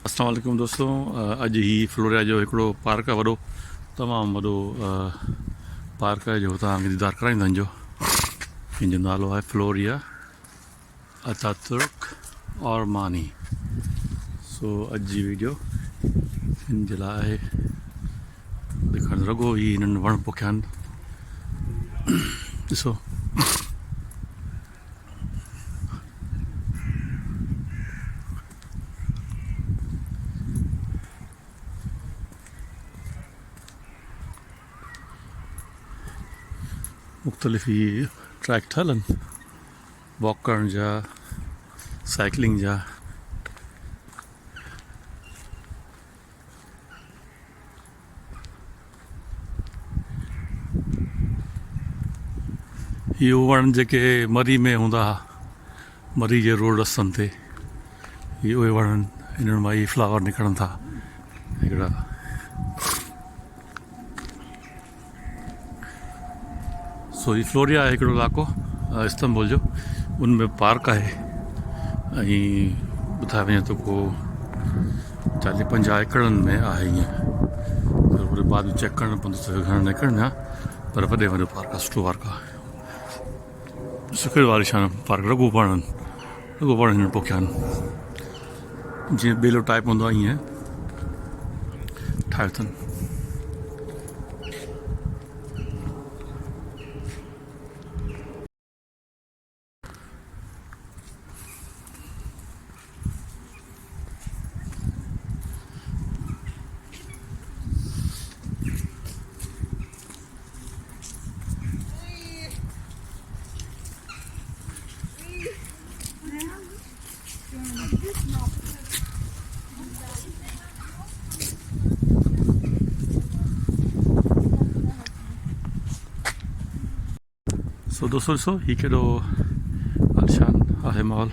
अस्सलाम वालेकुम दोस्तों। अॼु ही फ्लोरिया जो हिकिड़ो पार्क आहे वॾो, तमामु वॾो पार्क आहे जो तव्हांखे दीदार कराईंदा जो। हिन जो नालो आहे फ्लोरिया ataturk ormani। सो अॼु जी वीडियो हिन जे लाइ आहे ॾेखारण लॻो ही हिननि वण पोखिया आहिनि। ॾिसो मुख़्तलिफ़ ही ट्रैक ठहियल आहिनि वॉक करण जा, साइकिलिंग जा। इहो वण जेके मरी में हूंदा हुआ, मरी जे रोड रस्तनि ते, इहे उहे वण आहिनि। हिननि मां ई फ्लावर निकिरनि था हिकिड़ा। सो ही फ्लोरिया आहे हिकिड़ो इलाइक़ो इस्तांबुल जो, उनमें पार्क आहे ऐं ॿुधाए वञे थो को 40-50 एकड़नि में आहे। ईअं वरी बाद में चेक करणु पवंदो त घणा निकिरनि आहे, पर वॾे वॾो पार्क आहे, सुठो पार्क आहे। सुखे वारी शान पार्क, रॻो वण हिननि पोखिया आहिनि। जीअं ॿेलो टाइप हूंदो आहे ईअं ठाहियो अथनि। सो दोस्तों ॾिसो ही केॾो आलिशान आहे माहौल।